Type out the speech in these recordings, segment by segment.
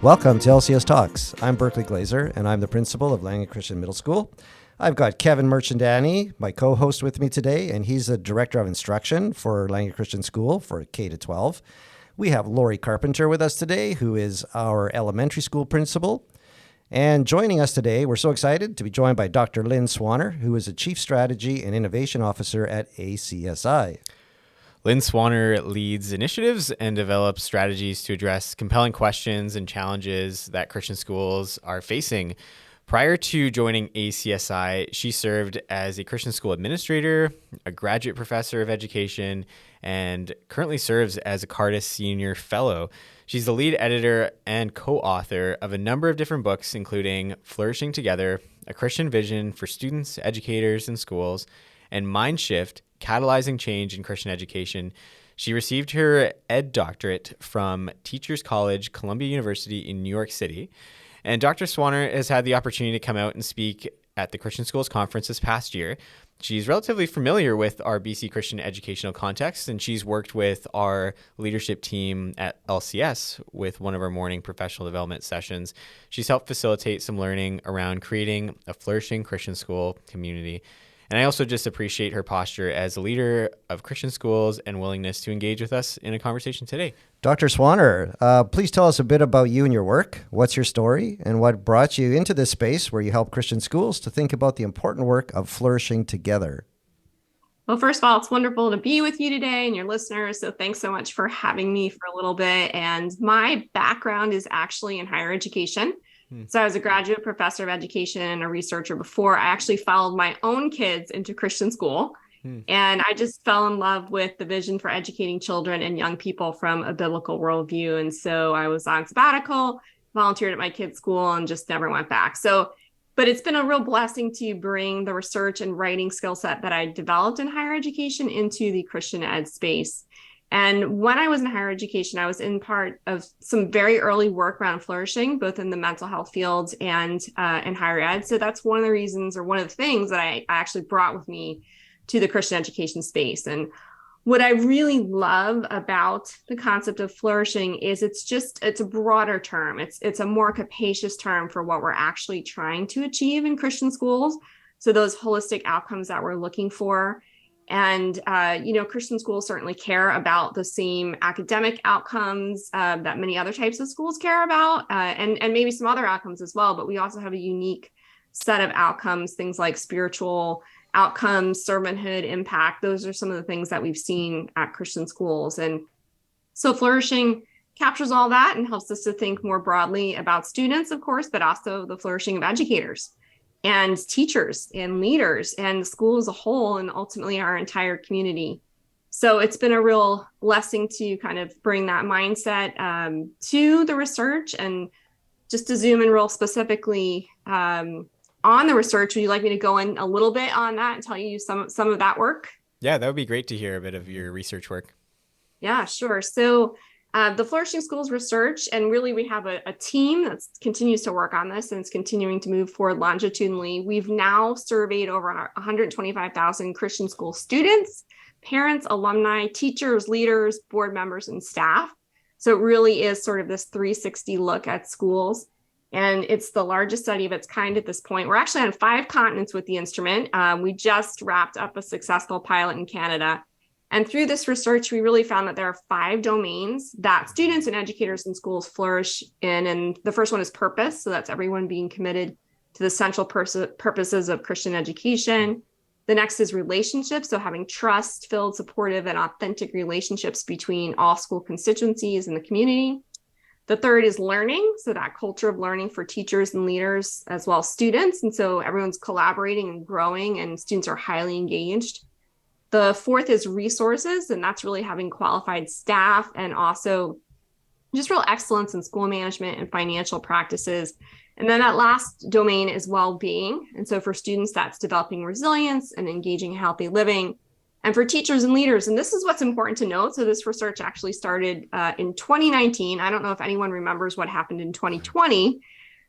Welcome to LCS Talks. I'm Berkley Glazer, and I'm the principal of Langley Christian Middle School. I've got Kevin Merchandani, my co-host, with me today, and he's the Director of Instruction for Langley Christian School for K-12. We have Lori Carpenter with us today, who is our elementary school principal. And joining us today, we're so excited to be joined by Dr. Lynn Swaner, who is the Chief Strategy and Innovation Officer at ACSI. Lynn Swaner leads initiatives and develops strategies to address compelling questions and challenges that Christian schools are facing. Prior to joining ACSI, she served as a Christian school administrator, a graduate professor of education, and currently serves as a Cardis Senior Fellow. She's the lead editor and co-author of a number of different books, including Flourishing Together, A Christian Vision for Students, Educators, and Schools, and Mindshift, Catalyzing Change in Christian Education. She received her Ed Doctorate from Teachers College, Columbia University in New York City. And Dr. Swaner has had the opportunity to come out and speak at the Christian Schools Conference this past year. She's relatively familiar with our BC Christian educational context, and she's worked with our leadership team at LCS with one of our morning professional development sessions. She's helped facilitate some learning around creating a flourishing Christian school community. And I also just appreciate her posture as a leader of Christian schools and willingness to engage with us in a conversation today. Dr. Swaner, please tell us a bit about you and your work. What's your story and what brought you into this space where you help Christian schools to think about the important work of flourishing together? Well, first of all, it's wonderful to be with you today and your listeners. So thanks so much for having me for a little bit. And my background is actually in higher education. So I was a graduate professor of education and a researcher before I actually followed my own kids into Christian school. And I just fell in love with the vision for educating children and young people from a biblical worldview. And so I was on sabbatical, volunteered at my kids' school, and just never went back. But it's been a real blessing to bring the research and writing skill set that I developed in higher education into the Christian ed space. And when I was in higher education, I was in part of some very early work around flourishing, both in the mental health fields and in higher ed. So that's one of the reasons, or one of the things that I actually brought with me to the Christian education space. And what I really love about the concept of flourishing is it's a broader term. It's a more capacious term for what we're actually trying to achieve in Christian schools. So those holistic outcomes that we're looking for. And, Christian schools certainly care about the same academic outcomes that many other types of schools care about, and maybe some other outcomes as well. But we also have a unique set of outcomes, things like spiritual outcomes, servanthood, impact. Those are some of the things that we've seen at Christian schools. And so flourishing captures all that and helps us to think more broadly about students, of course, but also the flourishing of educators and teachers and leaders and the school as a whole, and ultimately our entire community. So it's been a real blessing to kind of bring that mindset to the research. And just to zoom in real specifically on the research, would you like me to go in a little bit on that and tell you some of that work? Yeah, that would be great to hear a bit of your research work. Yeah, sure. So the Flourishing Schools research, and really we have a team that continues to work on this and it's continuing to move forward longitudinally. We've now surveyed over 125,000 Christian school students, parents, alumni, teachers, leaders, board members, and staff. So it really is sort of this 360 look at schools. And it's the largest study of its kind at this point. We're actually on 5 continents with the instrument. We just wrapped up a successful pilot in Canada. And through this research, we really found that there are 5 domains that students and educators in schools flourish in. And the first one is purpose. So that's everyone being committed to the central purposes of Christian education. The next is relationships. So having trust-filled, supportive, and authentic relationships between all school constituencies and the community. The third is learning. So that culture of learning for teachers and leaders, as well as students. And so everyone's collaborating and growing, and students are highly engaged. The fourth is resources, and that's really having qualified staff and also just real excellence in school management and financial practices. And then that last domain is well-being. And so for students, that's developing resilience and engaging in healthy living. And for teachers and leaders, and this is what's important to note. So this research actually started in 2019. I don't know if anyone remembers what happened in 2020,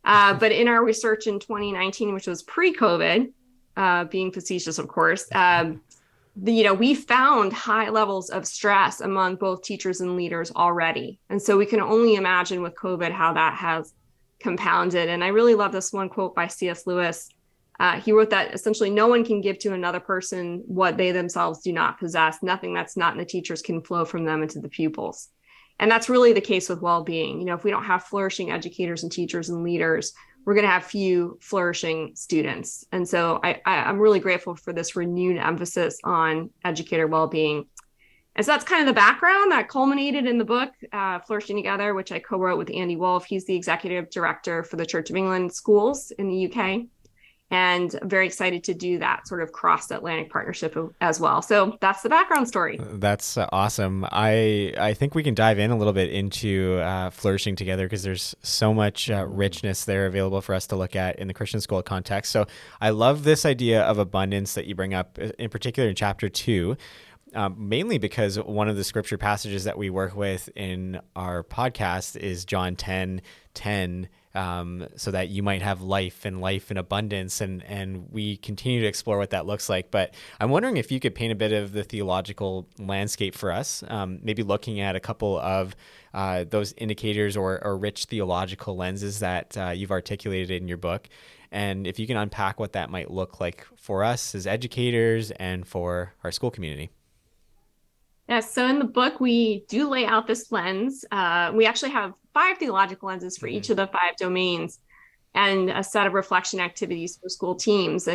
but in our research in 2019, which was pre-COVID, being facetious, of course, we found high levels of stress among both teachers and leaders already. And so we can only imagine with COVID how that has compounded. And I really love this one quote by C.S. Lewis. He wrote that essentially no one can give to another person what they themselves do not possess. Nothing that's not in the teachers can flow from them into the pupils. And that's really the case with well-being. If we don't have flourishing educators and teachers and leaders, we're going to have few flourishing students. And so I'm really grateful for this renewed emphasis on educator well-being. And so that's kind of the background that culminated in the book, Flourishing Together, which I co-wrote with Andy Wolf. He's the executive director for the Church of England schools in the UK. And I'm very excited to do that sort of cross-Atlantic partnership as well. So that's the background story. That's awesome. I think we can dive in a little bit into flourishing together, because there's so much richness there available for us to look at in the Christian school context. So I love this idea of abundance that you bring up, in particular in chapter 2. Mainly because one of the scripture passages that we work with in our podcast is John 10:10, so that you might have life and life in abundance. And we continue to explore what that looks like. But I'm wondering if you could paint a bit of the theological landscape for us, maybe looking at a couple of those indicators or rich theological lenses that you've articulated in your book. And if you can unpack what that might look like for us as educators and for our school community. Yes, so in the book, we do lay out this lens. We actually have 5 theological lenses for each of the 5 domains and a set of reflection activities for school teams.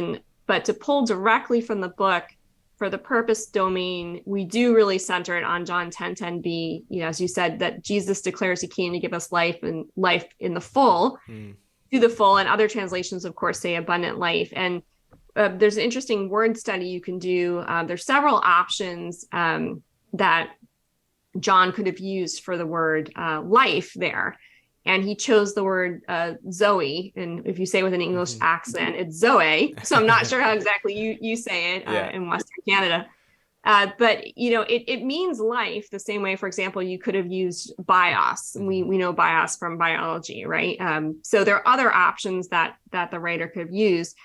But to pull directly from the book, for the purpose domain, we do really center it on John 10:10b. As you said, that Jesus declares he came to give us life and life in the full, to the full. And other translations, of course, say abundant life. And there's an interesting word study you can do. There's several options that John could have used for the word life there. And he chose the word Zoe. And if you say with an English accent, it's Zoe. So I'm not sure how exactly you say it in Western Canada. But, it means life the same way, for example, you could have used bios. We know bios from biology, right? So there are other options that the writer could have used.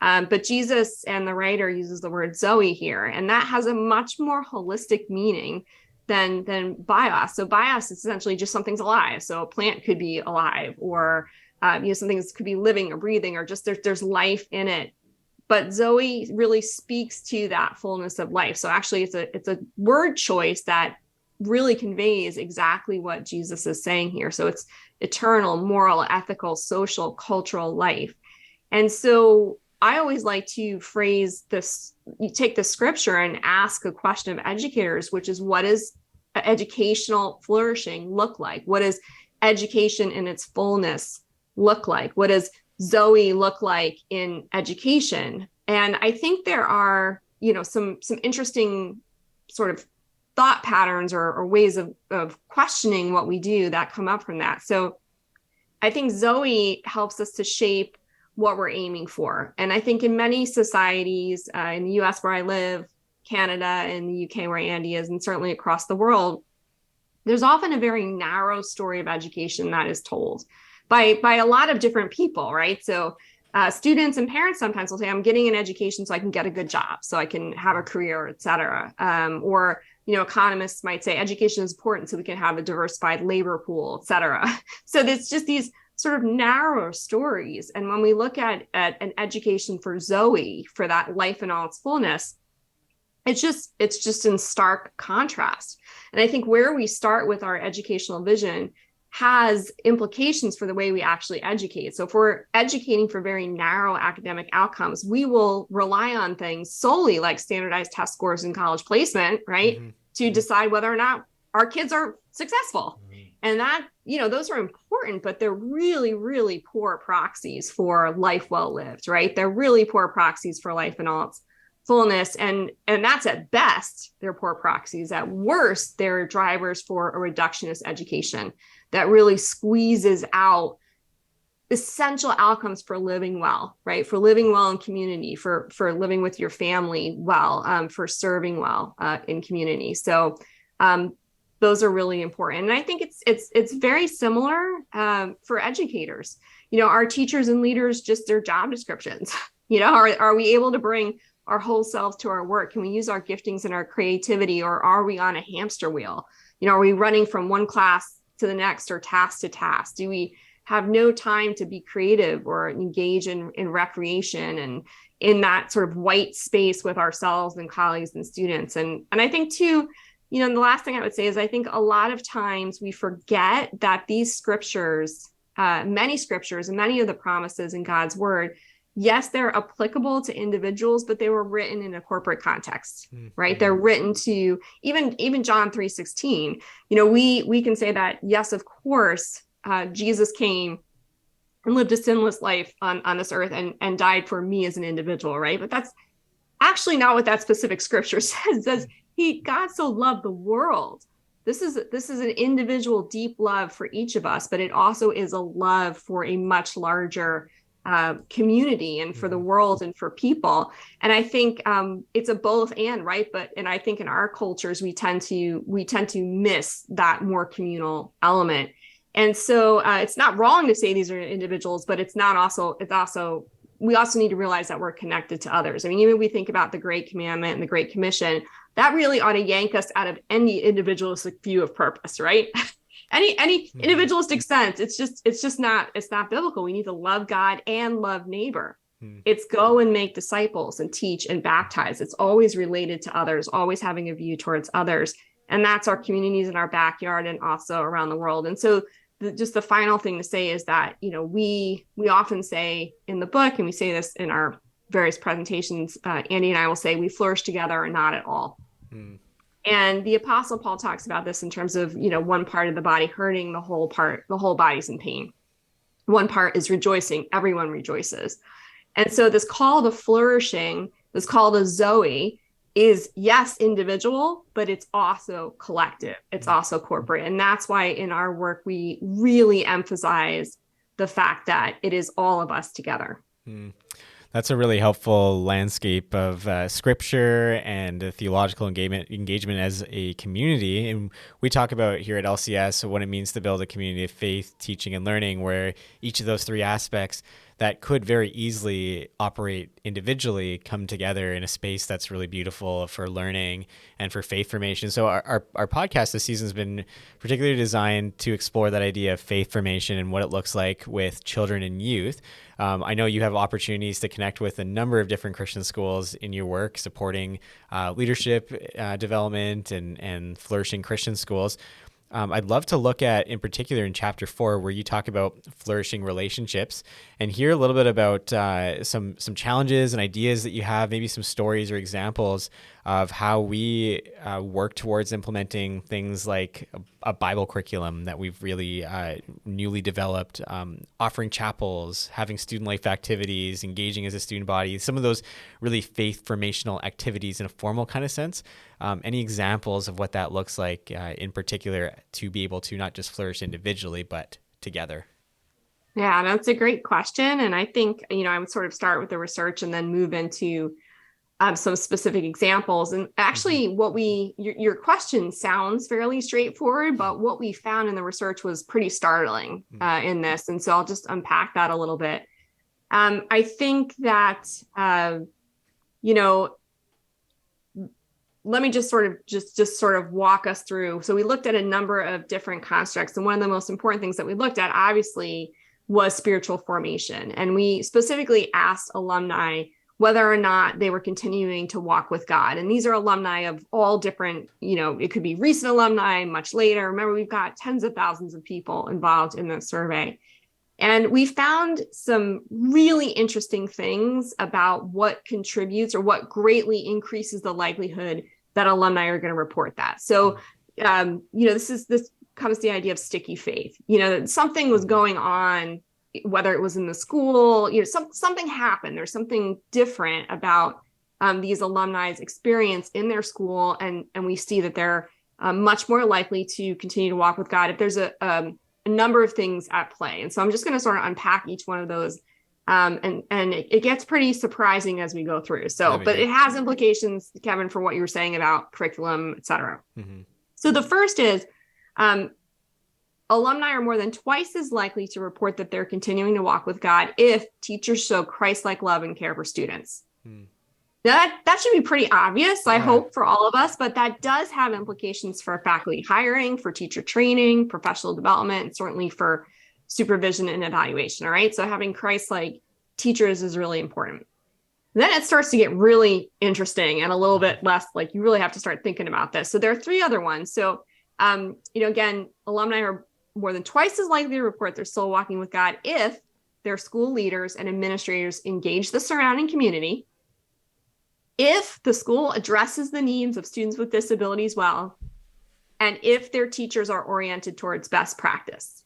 But Jesus and the writer uses the word Zoe here, and that has a much more holistic meaning than bios. So bios is essentially just something's alive. So a plant could be alive, or something could be living or breathing, or just there's life in it. But Zoe really speaks to that fullness of life. So actually, it's a word choice that really conveys exactly what Jesus is saying here. So it's eternal, moral, ethical, social, cultural life. And so I always like to phrase this, you take the scripture and ask a question of educators, which is, what does educational flourishing look like? What does education in its fullness look like? What does Zoe look like in education? And I think there are, some interesting sort of thought patterns or ways of questioning what we do that come up from that. So I think Zoe helps us to shape what we're aiming for. And I think in many societies, in the US where I live, Canada, and the UK where Andy is, and certainly across the world, there's often a very narrow story of education that is told by a lot of different people, right? So students and parents sometimes will say, I'm getting an education so I can get a good job, so I can have a career, et cetera. Or economists might say education is important so we can have a diversified labor pool, et cetera. So there's just these sort of narrow stories. And when we look at an education for Zoe, for that life in all its fullness, it's just in stark contrast. And I think where we start with our educational vision has implications for the way we actually educate. So if we're educating for very narrow academic outcomes, we will rely on things solely like standardized test scores and college placement, right? To decide whether or not our kids are successful. And that, those are important, but they're really, really poor proxies for life well lived, right? They're really poor proxies for life in all its fullness. And that's at best, they're poor proxies. At worst, they're drivers for a reductionist education that really squeezes out essential outcomes for living well, right? For living well in community, for living with your family well, for serving well in community. So those are really important. And I think it's very similar for educators. Our teachers and leaders, just their job descriptions. Are we able to bring our whole selves to our work? Can we use our giftings and our creativity, or are we on a hamster wheel? Are we running from one class to the next or task to task? Do we have no time to be creative or engage in recreation and in that sort of white space with ourselves and colleagues and students? And I think too, the last thing I would say is I think a lot of times we forget that these scriptures, many scriptures and many of the promises in God's word, yes, they're applicable to individuals, but they were written in a corporate context, right? They're written to even John 3:16. We can say that, yes, of course, Jesus came and lived a sinless life on this earth and died for me as an individual, right? But that's actually not what that specific scripture says. It says God so loved the world. This is an individual deep love for each of us, but it also is a love for a much larger community and for the world and for people. And I think it's a both and, right? And I think in our cultures we tend to miss that more communal element. And so it's not wrong to say these are individuals, but we also need to realize that we're connected to others. I mean, even we think about the Great Commandment and the Great Commission, that really ought to yank us out of any individualistic view of purpose, right? any individualistic sense. It's not biblical. We need to love God and love neighbor. It's go and make disciples and teach and baptize. It's always related to others, always having a view towards others. And that's our communities in our backyard and also around the world. And so just the final thing to say is that, we often say in the book, and we say this in our various presentations, Andy and I will say we flourish together and not at all. And the Apostle Paul talks about this in terms of, one part of the body hurting, the whole body's in pain. One part is rejoicing. Everyone rejoices. And so this call to flourishing, this call to Zoe, is, yes, individual, but it's also collective. It's also corporate. And that's why in our work, we really emphasize the fact that it is all of us together. That's a really helpful landscape of scripture and theological engagement as a community. And we talk about here at LCS what it means to build a community of faith, teaching, and learning, where each of those three aspects that could very easily operate individually come together in a space that's really beautiful for learning and for faith formation. So our podcast this season has been particularly designed to explore that idea of faith formation and what it looks like with children and youth. I know you have opportunities to connect with a number of different Christian schools in your work, supporting leadership development and flourishing Christian schools. I'd love to look at, in particular, in chapter 4, where you talk about flourishing relationships, and hear a little bit about some challenges and ideas that you have, maybe some stories or examples of how we work towards implementing things like a Bible curriculum that we've really newly developed, offering chapels, having student life activities, engaging as a student body, some of those really faith formational activities in a formal kind of sense. Any examples of what that looks like in particular to be able to not just flourish individually, but together? Yeah, that's a great question. And I think, I would sort of start with the research and then move into some specific examples. And actually your question sounds fairly straightforward, but what we found in the research was pretty startling in this. And so I'll just unpack that a little bit. I think that, let me just sort of walk us through. So we looked at a number of different constructs, and one of the most important things that we looked at, obviously, was spiritual formation. And we specifically asked alumni whether or not they were continuing to walk with God. And these are alumni of all different, it could be recent alumni, much later. Remember, we've got tens of thousands of people involved in the survey. And we found some really interesting things about what contributes or what greatly increases the likelihood that alumni are going to report that. So, this comes to the idea of sticky faith. That something was going on, whether it was in the school, something happened. There's something different about these alumni's experience in their school, and we see that they're much more likely to continue to walk with God if there's a number of things at play. And so I'm just going to sort of unpack each one of those. And it gets pretty surprising as we go through. So, but it has implications, Kevin, for what you were saying about curriculum, et cetera. Mm-hmm. So the first is alumni are more than twice as likely to report that they're continuing to walk with God if teachers show Christ-like love and care for students. Mm. That should be pretty obvious, I Yeah. hope, for all of us, but that does have implications for faculty hiring, for teacher training, professional development, and certainly for supervision and evaluation. All right. So having Christ-like teachers is really important. Then it starts to get really interesting and a little bit less like you really have to start thinking about this. So there are three other ones. So, again, alumni are more than twice as likely to report they're still walking with God if their school leaders and administrators engage the surrounding community, if the school addresses the needs of students with disabilities well, and if their teachers are oriented towards best practice.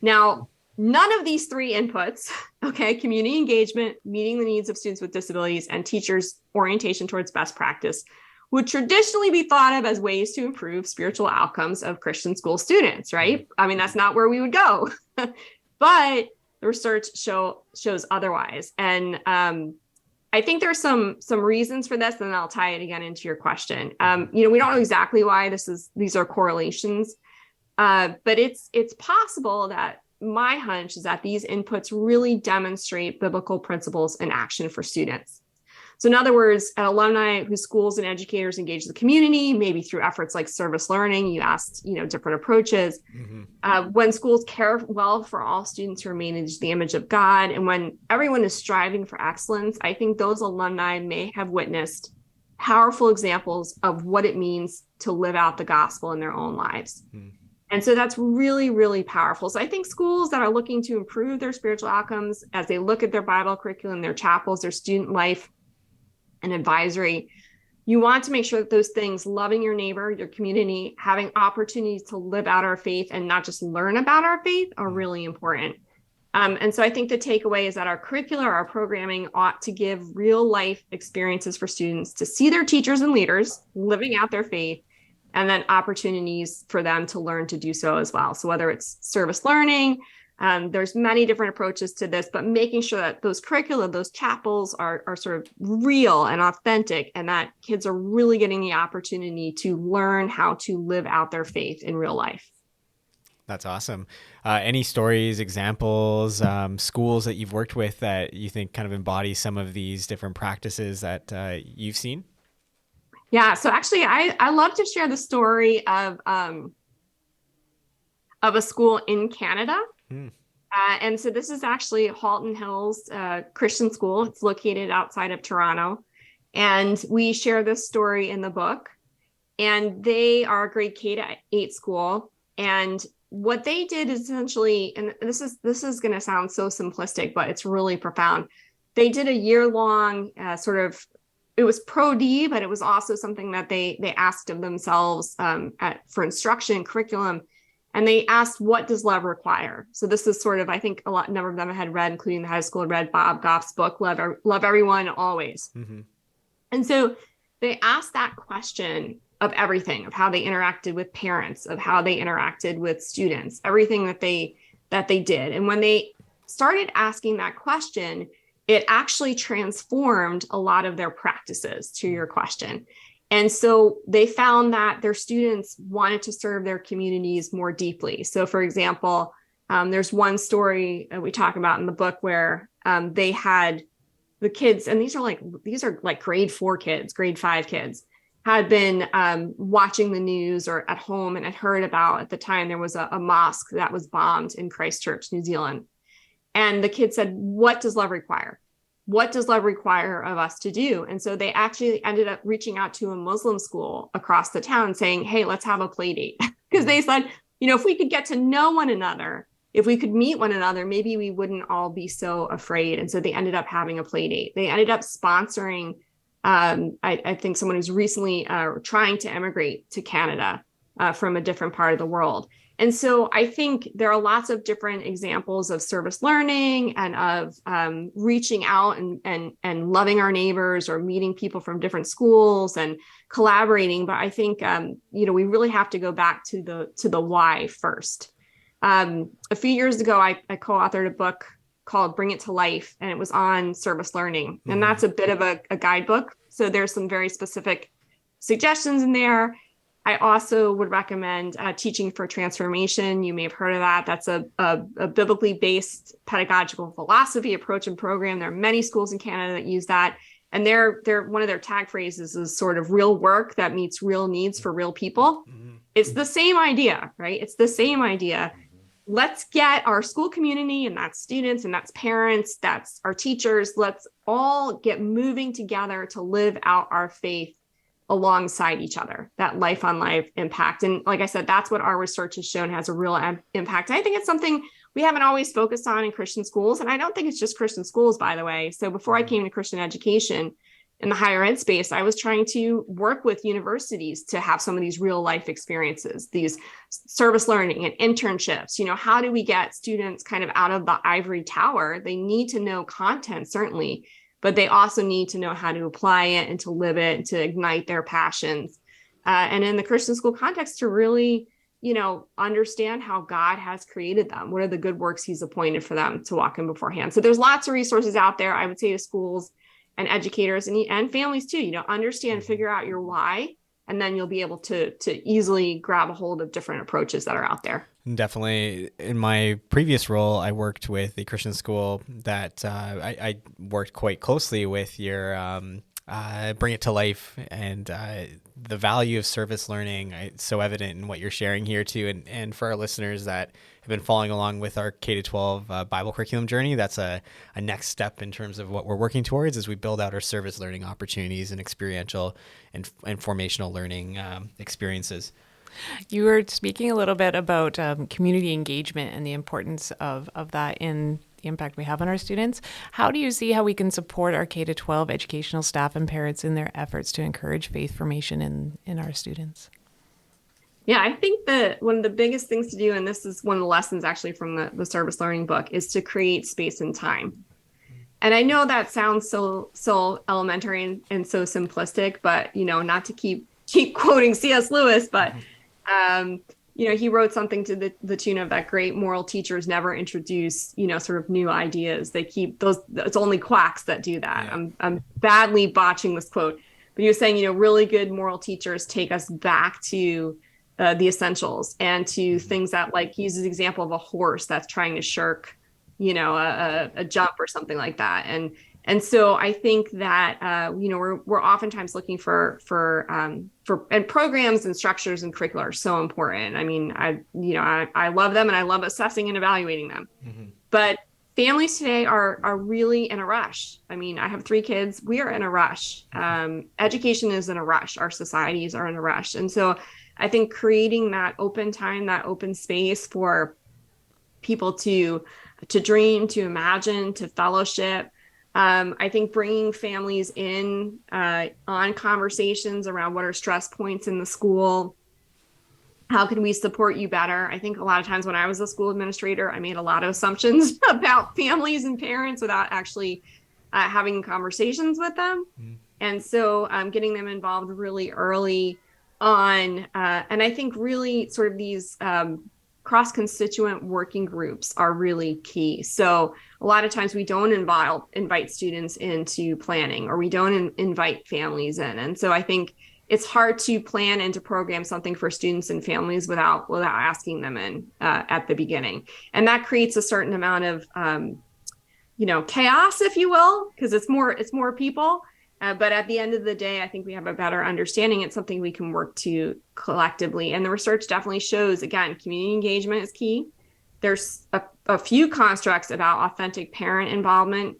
Now, none of these three inputs, okay, community engagement, meeting the needs of students with disabilities, and teachers' orientation towards best practice, would traditionally be thought of as ways to improve spiritual outcomes of Christian school students, right? I mean, that's not where we would go. But the research shows otherwise. And I think there's some reasons for this, and I'll tie it again into your question. We don't know exactly why these are correlations, but it's possible that my hunch is that these inputs really demonstrate biblical principles in action for students. So in other words, at alumni whose schools and educators engage the community, maybe through efforts like service learning, you asked, different approaches. When schools care well for all students who remain in the image of God, and when everyone is striving for excellence, I think those alumni may have witnessed powerful examples of what it means to live out the gospel in their own lives. And so that's really, really powerful. So I think schools that are looking to improve their spiritual outcomes as they look at their Bible curriculum, their chapels, their student life, and advisory, you want to make sure that those things, loving your neighbor, your community, having opportunities to live out our faith and not just learn about our faith, are really important. And so I think the takeaway is that our curricula, our programming ought to give real life experiences for students to see their teachers and leaders living out their faith, and then opportunities for them to learn to do so as well. So whether it's service learning, there's many different approaches to this, but making sure that those curricula, those chapels are sort of real and authentic, and that kids are really getting the opportunity to learn how to live out their faith in real life. That's awesome. Any stories, examples, schools that you've worked with that you think kind of embody some of these different practices that you've seen? Yeah, so actually, I love to share the story of a school in Canada. And so this is actually Halton Hills Christian School. It's located outside of Toronto. And we share this story in the book. And they are a grade K-8 school. And what they did is essentially, and this is going to sound so simplistic, but it's really profound. They did a year-long it was pro-D, but it was also something that they asked of themselves for instruction, curriculum. And they asked, what does love require? So this is sort of, I think a number of them had read, including the high school, had read Bob Goff's book, Love Everyone Always. And so they asked that question of everything, of how they interacted with parents, of how they interacted with students, everything that they did. And when they started asking that question, it actually transformed a lot of their practices, to your question. And so they found that their students wanted to serve their communities more deeply. So for example, there's one story that we talk about in the book where they had the kids, and these are like grade 4 kids, grade 5 kids, had been watching the news or at home and had heard about, at the time, there was a mosque that was bombed in Christchurch, New Zealand. And the kid said, what does love require? What does love require of us to do? And so they actually ended up reaching out to a Muslim school across the town saying, hey, let's have a play date. Because they said, if we could get to know one another, if we could meet one another, maybe we wouldn't all be so afraid. And so they ended up having a play date. They ended up sponsoring, I think, someone who's recently trying to emigrate to Canada from a different part of the world. And so I think there are lots of different examples of service learning and of reaching out and loving our neighbors, or meeting people from different schools and collaborating. But I think, we really have to go back to the why first. A few years ago, I co-authored a book called Bring It to Life, and it was on service learning. And that's a bit of a guidebook. So there's some very specific suggestions in there. I also would recommend Teaching for Transformation. You may have heard of that. That's a biblically based pedagogical philosophy approach and program. There are many schools in Canada that use that. And they're one of their tag phrases is sort of real work that meets real needs for real people. It's the same idea, right? It's the same idea. Let's get our school community, and that's students and that's parents, that's our teachers. Let's all get moving together to live out our faith alongside each other, that life on life impact. And like I said, that's what our research has shown has a real impact. I think it's something we haven't always focused on in Christian schools. And I don't think it's just Christian schools, by the way. So before I came to Christian education in the higher ed space, I was trying to work with universities to have some of these real life experiences, these service learning and internships. How do we get students kind of out of the ivory tower? They need to know content, certainly, but they also need to know how to apply it and to live it and to ignite their passions. And in the Christian school context, to really, understand how God has created them. What are the good works he's appointed for them to walk in beforehand? So there's lots of resources out there, I would say, to schools and educators and families too, understand, figure out your why, and then you'll be able to easily grab a hold of different approaches that are out there. Definitely. In my previous role, I worked with a Christian school that I worked quite closely with your Bring It to Life, and the value of service learning. It's so evident in what you're sharing here too. And for our listeners that have been following along with our K-12 Bible curriculum journey, that's a next step in terms of what we're working towards as we build out our service learning opportunities and experiential and formational learning experiences. You were speaking a little bit about community engagement and the importance of that in the impact we have on our students. How do you see how we can support our K-12 educational staff and parents in their efforts to encourage faith formation in our students? Yeah, I think that one of the biggest things to do, and this is one of the lessons actually from the service learning book, is to create space and time. And I know that sounds so elementary and so simplistic, but not to keep quoting C.S. Lewis, but he wrote something to the tune of that great moral teachers never introduce, sort of new ideas. They keep those, it's only quacks that do that. Yeah. I'm badly botching this quote, but he was saying, really good moral teachers take us back to the essentials and to things that, like, he uses the example of a horse that's trying to shirk, a jump or something like that. And so I think that, we're oftentimes looking for and programs and structures and curricula are so important. I mean, I love them and I love assessing and evaluating them, but families today are really in a rush. I mean, I have 3 kids. We are in a rush. Education is in a rush. Our societies are in a rush. And so I think creating that open time, that open space for people to dream, to imagine, to fellowship. I think bringing families in on conversations around what are stress points in the school. How can we support you better? I think a lot of times when I was a school administrator, I made a lot of assumptions about families and parents without actually having conversations with them. And so getting them involved really early on. And I think really sort of these cross-constituent working groups are really key. So a lot of times we don't invite students into planning, or we don't invite families in. And so I think it's hard to plan and to program something for students and families without asking them in at the beginning. And that creates a certain amount of, chaos, if you will, because it's more people. But at the end of the day, I think we have a better understanding. It's something we can work to collectively. And the research definitely shows, again, community engagement is key. There's a few constructs about authentic parent involvement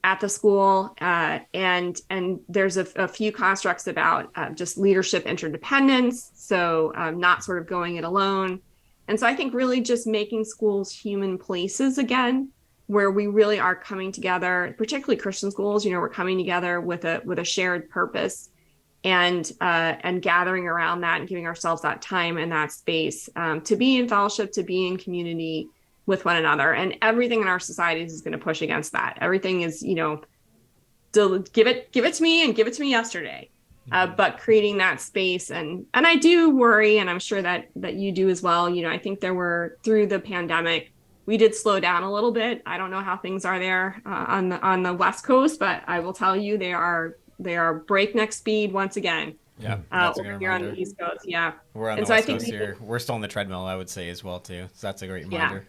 at the school. And there's a few constructs about just leadership interdependence. So not sort of going it alone. And so I think really just making schools human places again, where we really are coming together, particularly Christian schools, we're coming together with a shared purpose and gathering around that and giving ourselves that time and that space to be in fellowship, to be in community with one another. And everything in our societies is going to push against that. Everything is, give it to me and give it to me yesterday. But creating that space. And I do worry, and I'm sure that you do as well. I think through the pandemic, we did slow down a little bit. I don't know how things are there on the West Coast, but I will tell you they are breakneck speed once again. Yeah, over here on the East Coast. Yeah, we're on the West Coast here. We're still on the treadmill, I would say, as well too. So that's a great reminder.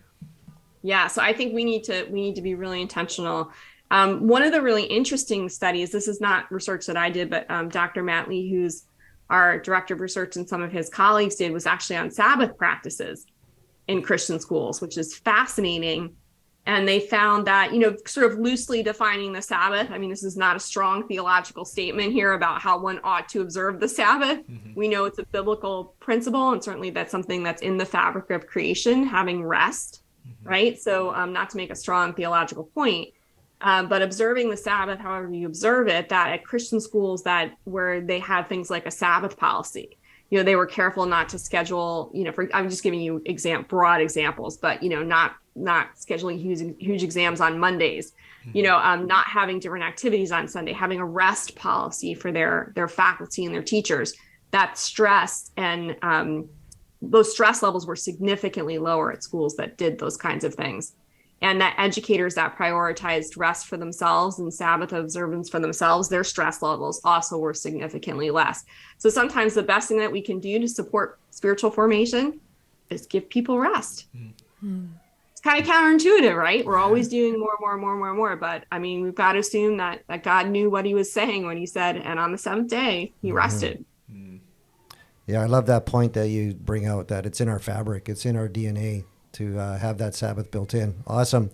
Yeah. So I think we need to be really intentional One of the really interesting studies, this is not research that I did, but Dr. Matt Lee, who's our director of research, and some of his colleagues did, was actually on Sabbath practices in Christian schools, which is fascinating. And they found that, sort of loosely defining the Sabbath. I mean, this is not a strong theological statement here about how one ought to observe the Sabbath. We know it's a biblical principle, and certainly that's something that's in the fabric of creation, having rest, right? So not to make a strong theological point, but observing the Sabbath, however you observe it, that at Christian schools where they had things like a Sabbath policy, they were careful not to schedule, I'm just giving you broad examples, but, not scheduling huge exams on Mondays, not having different activities on Sunday, having a rest policy for their faculty and their teachers. That stress and those stress levels were significantly lower at schools that did those kinds of things. And that educators that prioritized rest for themselves and Sabbath observance for themselves, their stress levels also were significantly less. So sometimes the best thing that we can do to support spiritual formation is give people rest. It's kind of counterintuitive, right? We're always doing more. But I mean, we've got to assume that God knew what he was saying when he said, and on the seventh day, he rested. Yeah, I love that point that you bring out, that it's in our fabric, it's in our DNA to have that Sabbath built in. Awesome.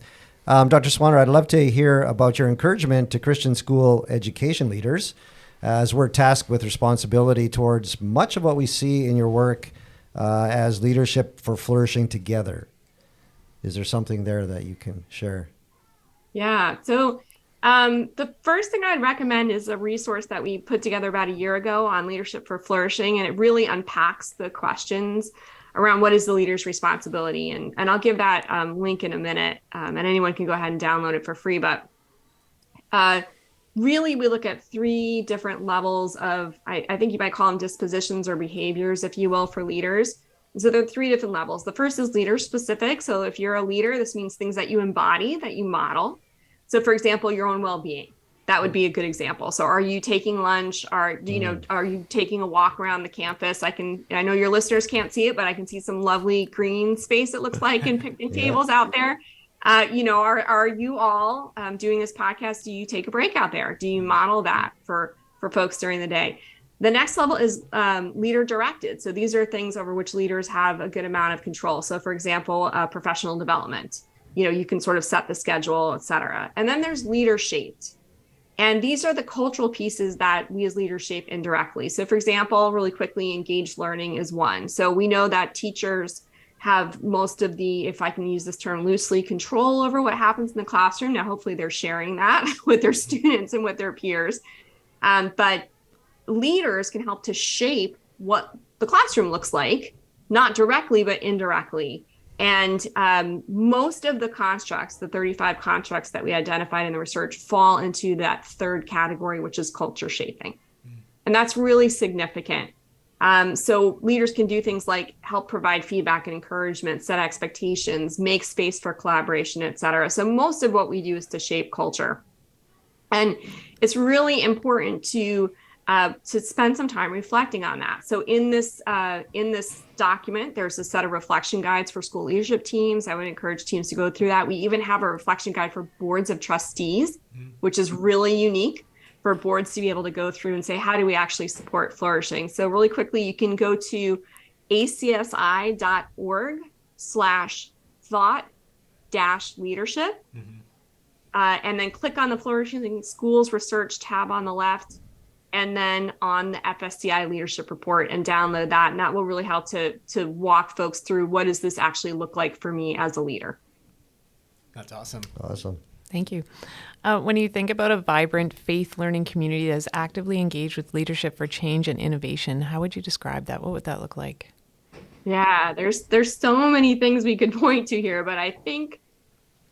Dr. Swaner, I'd love to hear about your encouragement to Christian school education leaders, as we're tasked with responsibility towards much of what we see in your work as leadership for flourishing together. Is there something there that you can share? Yeah. So the first thing I'd recommend is a resource that we put together about a year ago on leadership for flourishing, and it really unpacks the questions around what is the leader's responsibility. And I'll give that link in a minute, and anyone can go ahead and download it for free. But really, we look at three different levels of, I think you might call them dispositions or behaviors, if you will, for leaders. So there are three different levels. The first is leader specific. So if you're a leader, this means things that you embody, that you model. So for example, your own well-being. That would be a good example. So are you taking lunch? Are you taking a walk around the campus? I know your listeners can't see it, but I can see some lovely green space, it looks like, and picnic tables out there. Are you all doing this podcast? Do you take a break out there? Do you model that for folks during the day? The next level is leader directed. So these are things over which leaders have a good amount of control. So for example, professional development, you can sort of set the schedule, et cetera. And then there's leader shaped. And these are the cultural pieces that we as leaders shape indirectly. So for example, really quickly, engaged learning is one. So we know that teachers have most of the, if I can use this term loosely, control over what happens in the classroom. Now, hopefully they're sharing that with their students and with their peers. But leaders can help to shape what the classroom looks like, not directly, but indirectly. And most of the constructs, the 35 constructs that we identified in the research, fall into that third category, which is culture shaping. And that's really significant. So leaders can do things like help provide feedback and encouragement, set expectations, make space for collaboration, et cetera. So most of what we do is to shape culture. And it's really important to spend some time reflecting on that. So in this document, there's a set of reflection guides for school leadership teams. I would encourage teams to go through that. We even have a reflection guide for boards of trustees, which is really unique for boards to be able to go through and say, how do we actually support flourishing? So really quickly, you can go to acsi.org/thought-leadership, and then click on the Flourishing Schools Research tab on the left, and then on the FSCI leadership report, and download that. And that will really help to walk folks through, what does this actually look like for me as a leader? That's awesome. Awesome. Thank you. When you think about a vibrant faith learning community that is actively engaged with leadership for change and innovation, how would you describe that? What would that look like? Yeah, there's so many things we could point to here, but I think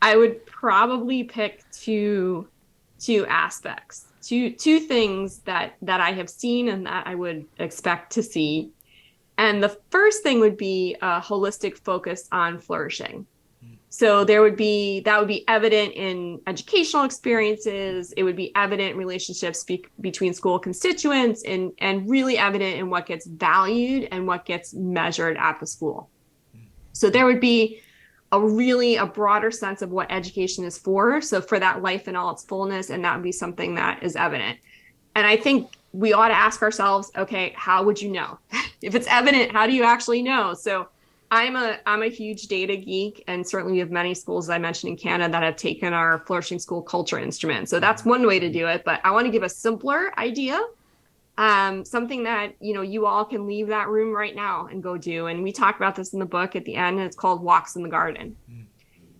I would probably pick two aspects. Two things that I have seen and that I would expect to see. And the first thing would be a holistic focus on flourishing. So that would be evident in educational experiences. It would be evident in relationships between school constituents, and really evident in what gets valued and what gets measured at the school. So there would be a broader sense of what education is for. So for that life in all its fullness, and that would be something that is evident. And I think we ought to ask ourselves, okay, how would you know? If it's evident, how do you actually know? So I'm a huge data geek, and certainly we have many schools, as I mentioned, in Canada that have taken our Flourishing School Culture instrument. So that's one way to do it. But I want to give a simpler idea, something that you all can leave that room right now and go do. And we talk about this in the book at the end, and it's called Walks in the Garden.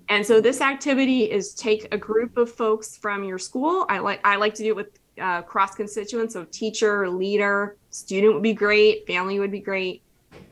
And so this activity is take a group of folks from your school. I like to do it with cross constituents, so teacher, leader, student would be great, family would be great.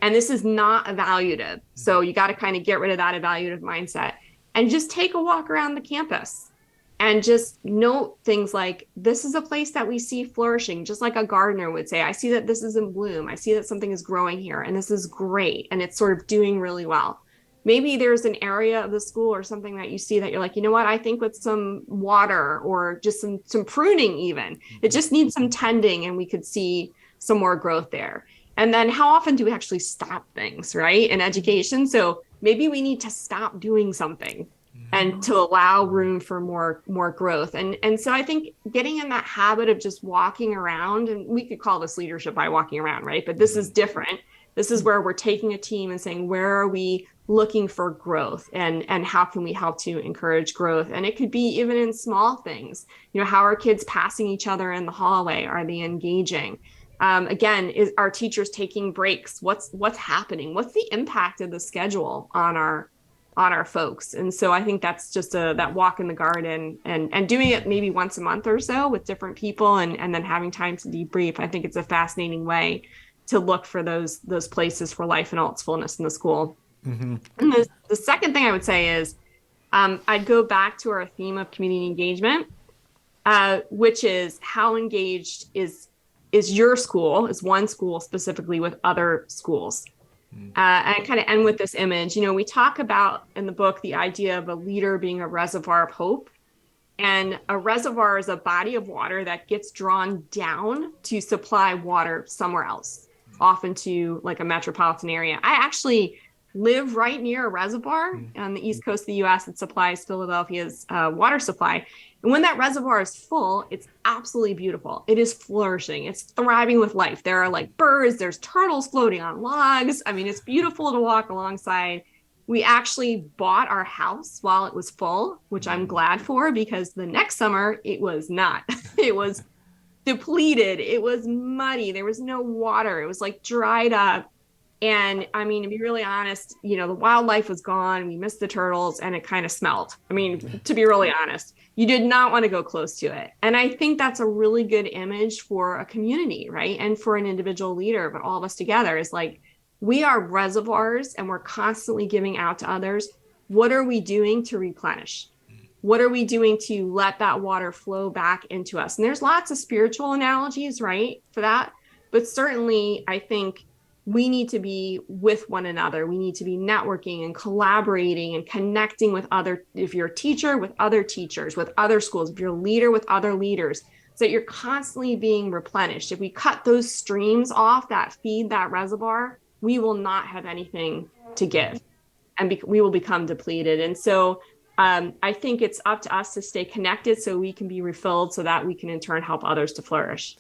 And this is not evaluative. So you got to kind of get rid of that evaluative mindset and just take a walk around the campus and just note things like, this is a place that we see flourishing, just like a gardener would say, I see that this is in bloom. I see that something is growing here, and this is great. And it's sort of doing really well. Maybe there's an area of the school or something that you see that you're like, you know what, I think with some water or just some pruning even, it just needs some tending and we could see some more growth there. And then how often do we actually stop things, right, in education? So maybe we need to stop doing something and to allow room for more growth. And so I think getting in that habit of just walking around, and we could call this leadership by walking around, right? But this is different. This is where we're taking a team and saying, where are we looking for growth, and how can we help to encourage growth? And it could be even in small things. How are kids passing each other in the hallway? Are they engaging? Again, is our teachers taking breaks? What's happening? What's the impact of the schedule on our folks? And so I think that's just that walk in the garden, and doing it maybe once a month or so with different people, and then having time to debrief. I think it's a fascinating way to look for those places for life in all its fullness in the school. Mm-hmm. And the second thing I would say is I'd go back to our theme of community engagement, which is how engaged is your school, is one school specifically with other schools. And kind of end with this image. We talk about in the book the idea of a leader being a reservoir of hope. And a reservoir is a body of water that gets drawn down to supply water somewhere else, often to like a metropolitan area. I actually live right near a reservoir on the east coast of the U.S. that supplies Philadelphia's water supply. And when that reservoir is full, it's absolutely beautiful. It is flourishing. It's thriving with life. There are like birds, there's turtles floating on logs. I mean, it's beautiful to walk alongside. We actually bought our house while it was full, which I'm glad for, because the next summer it was not. It was depleted. It was muddy. There was no water. It was like dried up. And I mean, to be really honest, the wildlife was gone. We missed the turtles, and it kind of smelled. I mean, to be really honest, you did not want to go close to it. And I think that's a really good image for a community, right? And for an individual leader, but all of us together is like, we are reservoirs and we're constantly giving out to others. What are we doing to replenish? What are we doing to let that water flow back into us? And there's lots of spiritual analogies, right, for that. But certainly, I think we need to be with one another. We need to be networking and collaborating and connecting with if you're a teacher, with other teachers, with other schools, if you're a leader, with other leaders, so that you're constantly being replenished. If we cut those streams off that feed that reservoir, we will not have anything to give, and we will become depleted. And so I think it's up to us to stay connected so we can be refilled, so that we can in turn help others to flourish.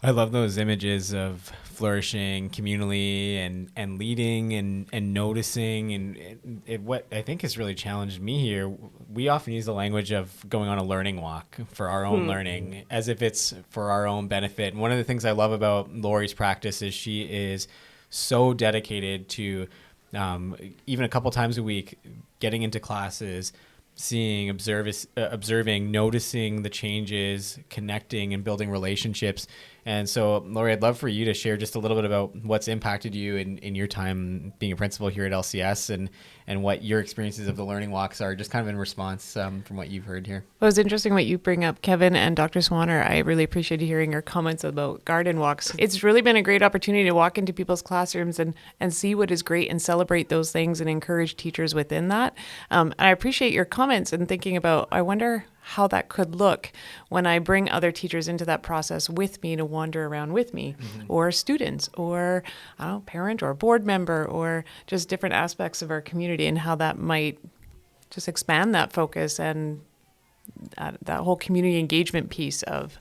I love those images of flourishing communally and leading and noticing. And what I think has really challenged me here, we often use the language of going on a learning walk for our own learning, as if it's for our own benefit. And one of the things I love about Lori's practice is she is so dedicated to even a couple times a week getting into classes, seeing, observing, noticing the changes, connecting and building relationships. And so, Lori, I'd love for you to share just a little bit about what's impacted you in your time being a principal here at LCS, and what your experiences of the learning walks are, just kind of in response from what you've heard here. Well, it's interesting what you bring up, Kevin and Dr. Swaner. I really appreciated hearing your comments about garden walks. It's really been a great opportunity to walk into people's classrooms and see what is great and celebrate those things and encourage teachers within that. And I appreciate your comments and thinking about, I wonder how that could look when I bring other teachers into that process with me to wander around with me, or students, or I don't know, parent or board member, or just different aspects of our community, and how that might just expand that focus and that whole community engagement piece of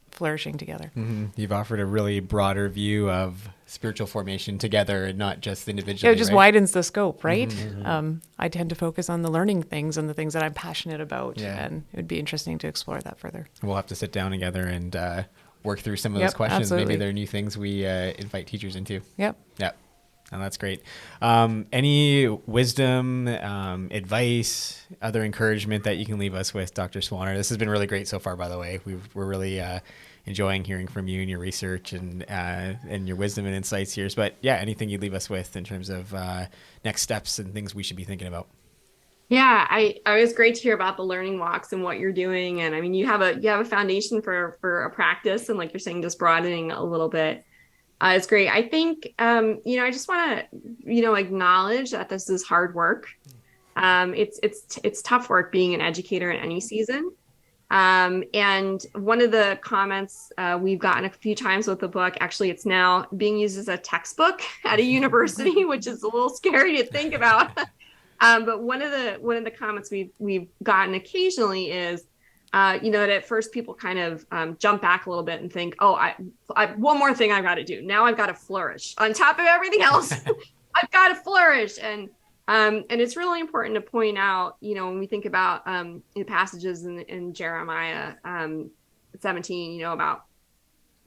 flourishing together. You've offered a really broader view of spiritual formation together and not just individually. It just widens the scope, right? I tend to focus on the learning things and the things that I'm passionate about, and it would be interesting to explore that further. We'll have to sit down together and work through some of those questions. Absolutely. Maybe there are new things we invite teachers into. Yep. And that's great. Any wisdom, advice, other encouragement that you can leave us with, Dr. Swaner? This has been really great so far, by the way. We're really enjoying hearing from you and your research and your wisdom and insights here. But yeah, anything you'd leave us with in terms of next steps and things we should be thinking about? Yeah, I was great to hear about the learning walks and what you're doing. And I mean, you have a foundation for a practice, and like you're saying, just broadening a little bit. It's great. I think, I just want to, acknowledge that this is hard work. It's tough work being an educator in any season. And one of the comments we've gotten a few times with the book, actually, it's now being used as a textbook at a university, which is a little scary to think about. But one of the comments we've gotten occasionally is, that at first people kind of jump back a little bit and think, oh, I one more thing I've got to do. Now I've got to flourish on top of everything else. I've got to flourish. And it's really important to point out, when we think about the passages in Jeremiah 17, about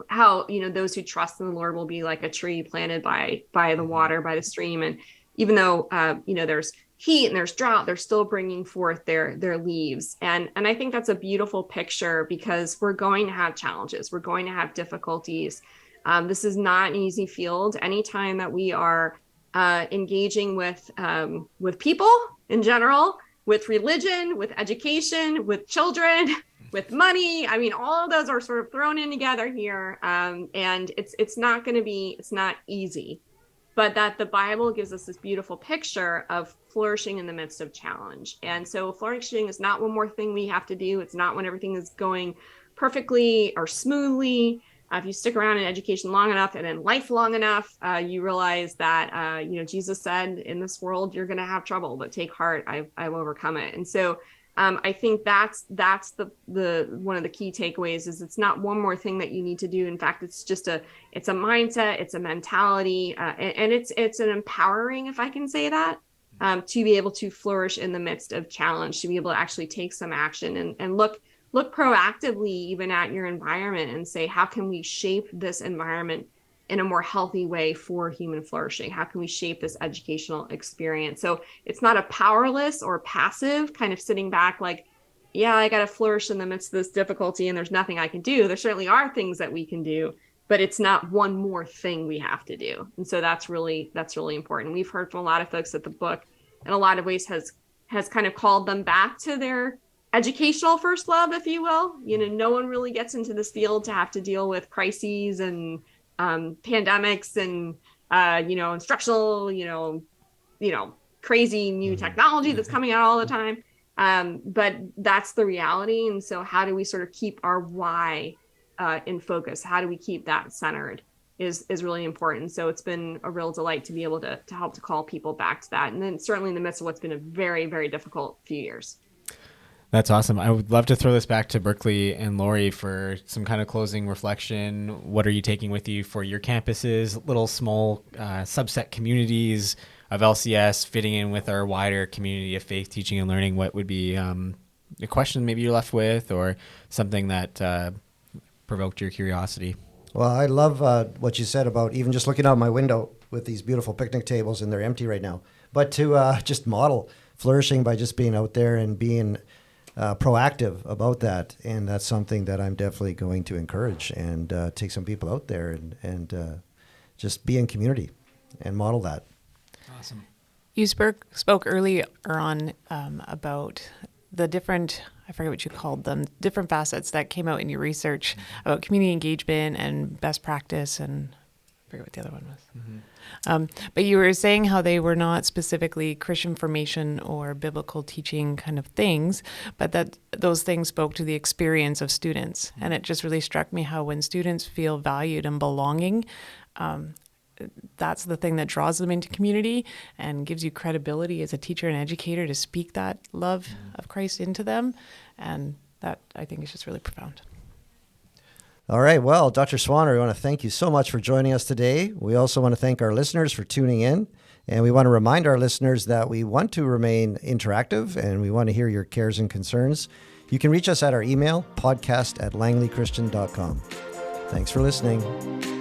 how, those who trust in the Lord will be like a tree planted by the water, by the stream. And even though, there's heat and there's drought, they're still bringing forth their leaves. And I think that's a beautiful picture, because we're going to have challenges. We're going to have difficulties. This is not an easy field. Anytime that we are engaging with people in general, with religion, with education, with children, with money, I mean, all of those are sort of thrown in together here. And it's not easy. But that the Bible gives us this beautiful picture of flourishing in the midst of challenge. And so flourishing is not one more thing we have to do. It's not when everything is going perfectly or smoothly. If you stick around in education long enough and in life long enough, you realize that, Jesus said, in this world, you're going to have trouble, but take heart, I've overcome it. And so I think that's the one of the key takeaways is it's not one more thing that you need to do. In fact, it's a mindset, it's a mentality, and it's an empowering, if I can say that, to be able to flourish in the midst of challenge, to be able to actually take some action and look proactively even at your environment and say, how can we shape this environment in a more healthy way for human flourishing? How can we shape this educational experience? So it's not a powerless or passive kind of sitting back like, yeah, I got to flourish in the midst of this difficulty and there's nothing I can do. There certainly are things that we can do, but it's not one more thing we have to do. And so that's really important. We've heard from a lot of folks that the book in a lot of ways has kind of called them back to their educational first love, if you will. No one really gets into this field to have to deal with crises and pandemics and instructional crazy new technology that's coming out all the time, but that's the reality. And so how do we sort of keep our why in focus? How do we keep that centered is really important. So it's been a real delight to be able to help to call people back to that, and then certainly in the midst of what's been a very, very difficult few years. That's awesome. I would love to throw this back to Berkley and Lori for some kind of closing reflection. What are you taking with you for your campuses, little small subset communities of LCS fitting in with our wider community of faith, teaching and learning? What would be a question maybe you're left with, or something that provoked your curiosity? Well, I love what you said about even just looking out my window with these beautiful picnic tables, and they're empty right now. But to just model flourishing by just being out there and being proactive about that. And that's something that I'm definitely going to encourage and take some people out there and just be in community and model that. Awesome. You spoke earlier on about the different, I forget what you called them, different facets that came out in your research about community engagement and best practice and forget what the other one was. But you were saying how they were not specifically Christian formation or biblical teaching kind of things, but that those things spoke to the experience of students. And it just really struck me how when students feel valued and belonging, that's the thing that draws them into community and gives you credibility as a teacher and educator to speak that love of Christ into them. And that, I think, is just really profound. All right. Well, Dr. Swaner, we want to thank you so much for joining us today. We also want to thank our listeners for tuning in. And we want to remind our listeners that we want to remain interactive and we want to hear your cares and concerns. You can reach us at our email, podcast@langleychristian.com. Thanks for listening.